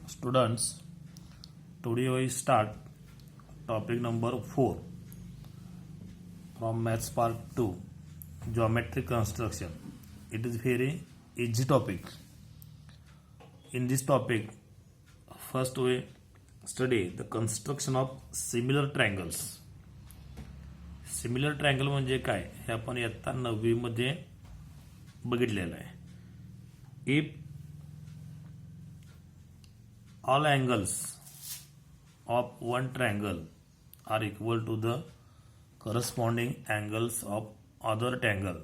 Students, today we start topic number 4 from Maths Part 2, Geometric Construction. It is very easy topic. In this topic, first we study the construction of similar triangles. Similar triangle म्हणजे काय हे आपण इयत्ता 9वी मध्ये बघितलेलं आहे. If all angles of one triangle are equal to the corresponding angles of other triangle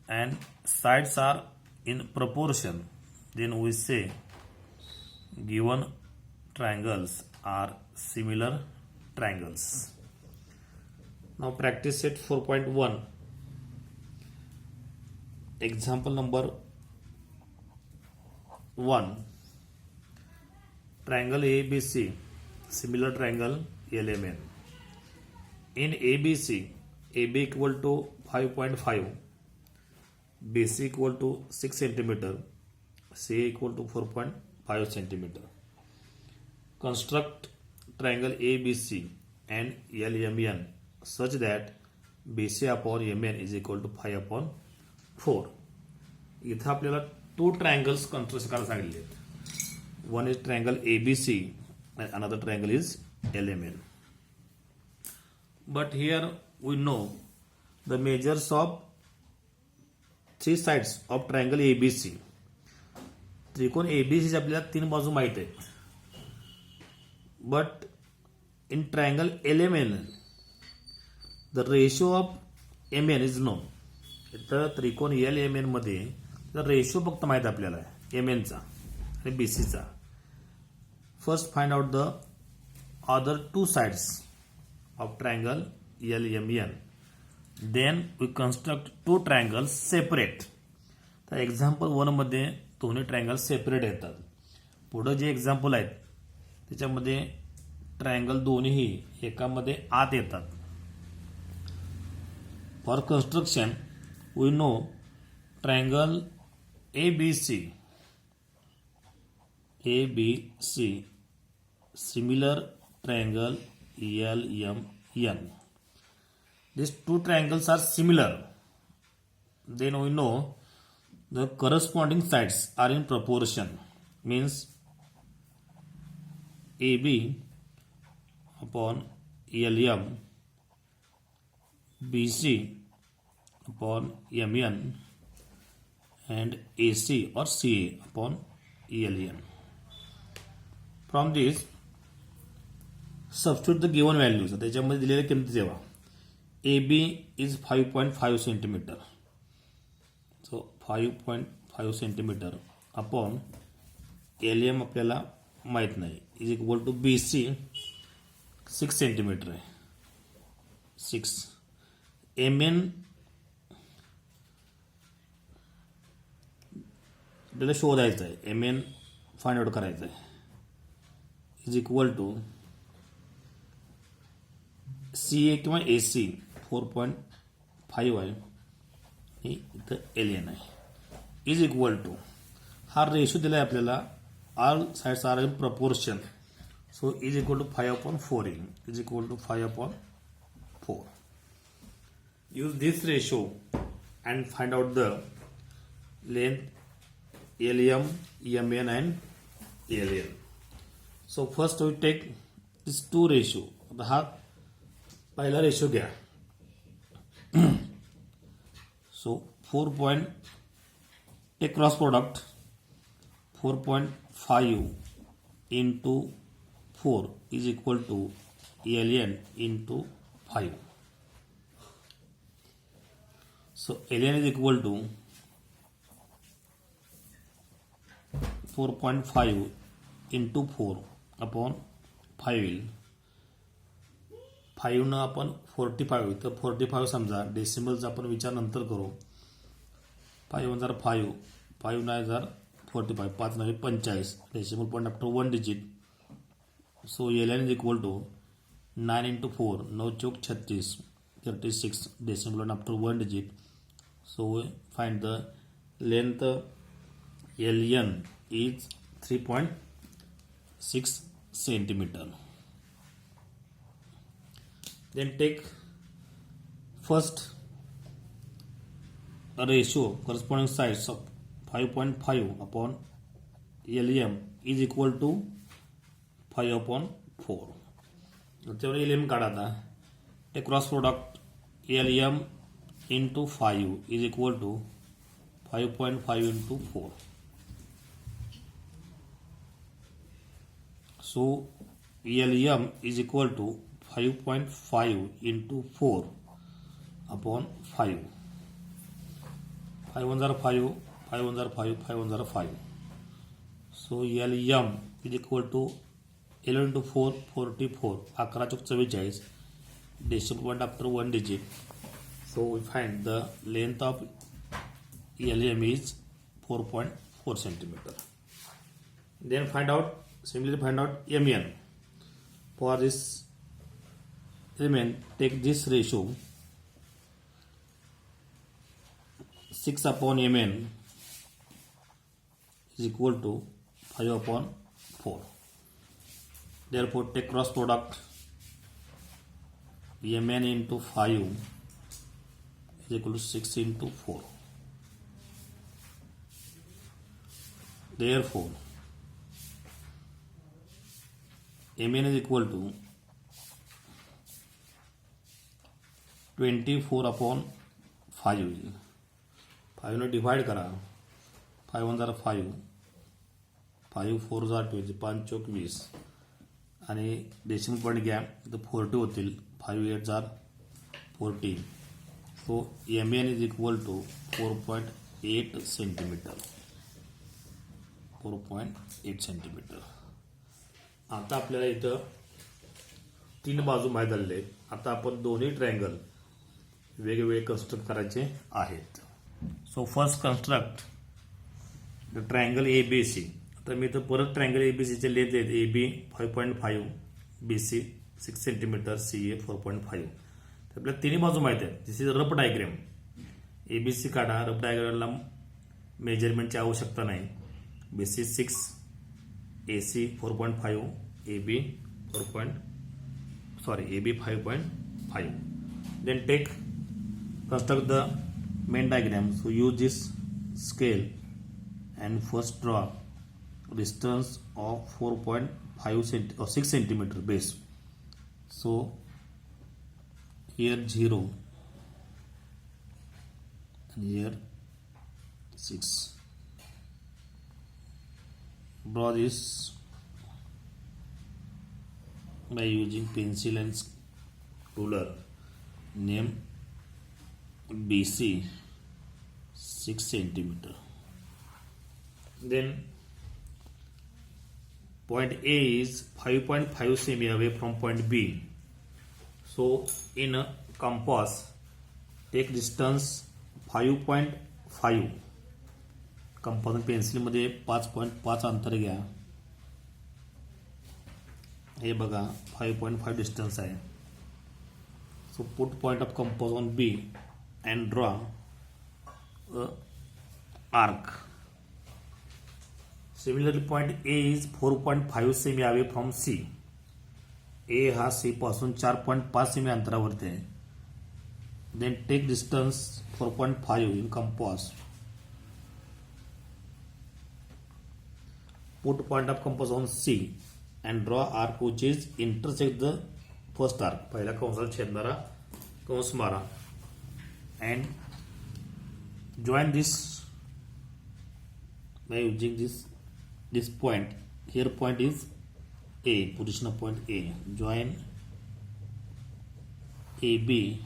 and sides are in proportion, then we say given triangles are similar triangles. Now practice set 4.1. Example number 1. Triangle ABC, similar triangle LMN. In ABC, AB equal to 5.5, BC equal to 6 cm, CA equal to 4.5 cm. Construct triangle ABC and LMN such that BC upon MN is equal to 5 upon 4. इथं आपल्याला 2 triangles construct करायला सांगितले आहेत. One is triangle ABC and another triangle is LMN. But here we know the measures of 3 sides of triangle ABC. त्रिकोण ABC आपल्याला 3 बाजू माहित आहेत. But in triangle LMN the ratio of MN is known. इथं त्रिकोण LMN मध्ये तर ratio फक्त माहित आपल्याला MN चा आणि BC चा. First find out the other 2 sides of triangle LMN. Then we construct 2 triangles separate. तर एक्झाम्पल 1 मध्ये दोन्ही ट्रायंगल सेपरेट येतात. पुढे जे एक्झाम्पल आहेत त्याच्यामध्ये ट्रायंगल दोन्ही एकामध्ये आत येतात. For construction we know triangle ABC similar triangle LMN. These 2 triangles are similar. Then we know the corresponding sides are in proportion, means AB upon LM, BC upon MN and AC or CA upon LN. From this substitute the given values. त्याच्यामध्ये दिलेल्या किमती देवा. AB is 5.5 cm. So 5.5 cm upon LM आपल्याला माहित नाही is equal to BC 6 cm आहे. 6 MN आपल्याला शोधायचं आहे. MN फाइंड आउट करायचं आहे. इज इक्वल टू CA किंवा AC 4.5 आहे. हे इथं LN आहे. इज इक्वल टू हा रेशो दिलाय आपल्याला. All sides are in proportion. So is equal to 5 upon 4 येईल. Is equal to 5 upon 4. Use this ratio and find out the length LM, MN and LN. So first we take these 2 ratio. हा पहिला ratio घ्या. So 4. Take cross product. 4.5 into 4 is equal to LN into 5. So LN is equal to 4.5 into 4 upon 5 येईल. 5 न आपण 45 तर 45 समजा. डेसिमलचा आपण विचार नंतर करू. 5 5 9 45 5 9 45. डेसिमल पॉइंट आफ्टर 1 डिजिट. So LN is equal to 9 into 4 9 चौक 36 36 decimal point after 1 digit. So we find the length LN is 3.6 centimeter. Then take first a ratio corresponding sides of 5.5 upon LM is equal to 5 upon 4. त्याच्यावर LM काढा आता. Take cross product LM into 5 is equal to 5.5 into 4. So LM is equal to 5.5 into 4 upon 5. 5 1 are 5, 5 1 are 5, 5 1 are 5. So LM is equal to 11 into 4, 44. 11 Chowk 44. Decimal point after one digit. So we find the length of LM is 4.4 centimeter. Then similarly find out MN. For this element, take this ratio 6 upon MN is equal to 5 upon 4. Therefore, take cross product MN into 5 is equal to 6 into 4. Therefore, MN is equal to 24 upon 5. 5 ने divide करा. 5 1 are 5, 5 4 are 20, 5 चौक 20 आणि decimal point घ्या तर 40 होतील. 5 8 are 40. So MN is equal to 4.8 centimeter. 4.8 centimeter. आता आपल्याला इथं 3 बाजू माहीत झालेले आहेत. आता आपण दोन्ही ट्रायंगल वेगवेगळे कन्स्ट्रक्ट करायचे आहेत. So first construct the triangle ABC. आता मी इथं परत ट्रायंगल ABCचे लेंथ आहेत. AB 5.5, BC 6 centimetre, CA 4.5. तर आपल्याला तिन्ही बाजू माहीत आहेत. This is rough diagram. ABC काढा. रफ डायग्रामला मेजरमेंटची आवश्यकता नाही. BC 6, AC 4.5, AB 5.5. Then construct the main diagram. So use this scale and first draw distance of 4.5 or 6 centimeter base. So here 0 and here 6. Draw this by using pencil and ruler. Name BC 6 centimeter. Then point A is 5.5 cm away from point B. So in a compass, take distance 5.5. Compass पेन्सिलमध्ये 5.5 अंतर घ्या. हे बघा 5.5 distance आहे. So put point of compass on B and draw a arc. Similarly, point A is 4.5 cm away from C. A हा C पासून 4.5 cm अंतरावरती आहे. Then take distance 4.5 in compass. Put point of compass on C and draw arc which is intersect the first arc. पहिला कंसाला छेदणारा कंस मारा. And join this by using this point. Here point is A, position of point A. Join AB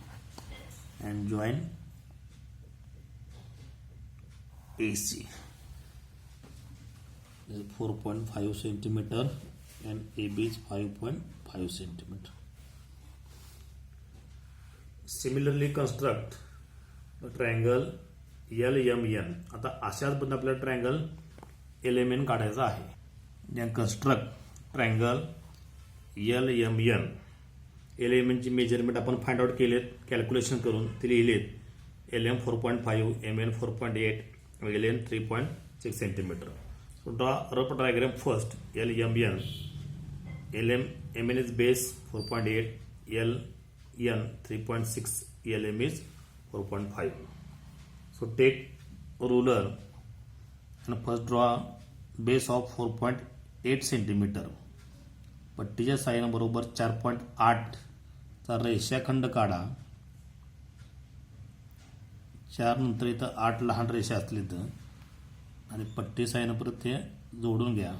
and join AC. This is 4.5 centimeter and AB is 5.5 centimeter. Similarly construct triangle LMN. आता अशाच पद्धतीने आपल्याला triangle LMN काढायचा आहे. Then construct triangle LMN. LMNची measurement आपण find out केलेत. Calculation करून ते लिहिलेत. LM 4.5, MN 4.8, LN 3.6 centimetre. So draw rough diagram first. LMN. MN is base 4.8, LN 3.6, LM is 4.5. So take ruler and first draw base of 4.8 centimeter. पट्टीच्या sign बरोबर 4.8 चा रेषाखंड काढा. 4 नंतर इथं 8 लहान रेषा असली तर आणि पट्टी साईन परत ते जोडून घ्या.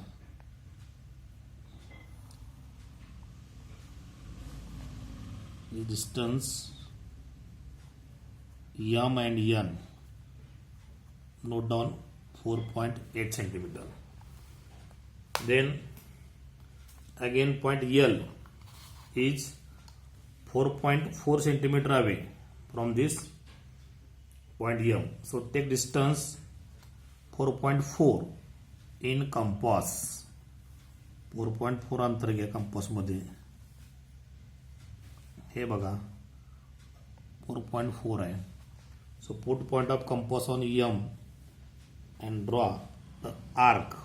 Distance M and N, note down 4.8 centimeter. Then again point L is 4.4 centimeter away from this point M. So take distance 4.4 in compass. 4.4 अंतर घ्या कंपास मध्ये. हे बघा 4.4 आहे. So put point of compass on M and draw the arc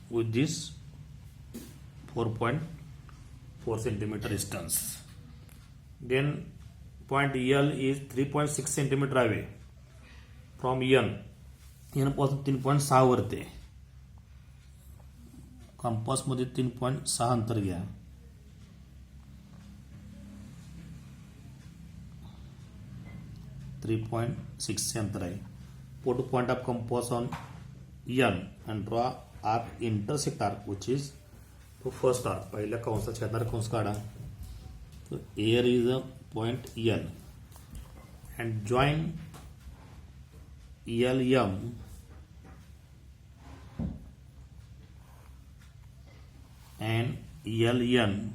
with this 4.4 centimeter distance. Then point L is 3.6 centimeter away from N. N पासून 3.6 वरती. Compass मध्ये 3.6 अंतर घ्या. .6 चे अंतर आहे. Put point of compass on N and draw arc, intersect arc, which is the first arc. पहिल्या कंसात छेदणारा कंस काढा. So here is a point N and join LM and LN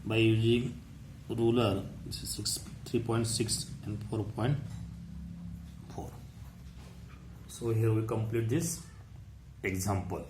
by using ruler. This is 3.6 and 4.4. So here we complete this example.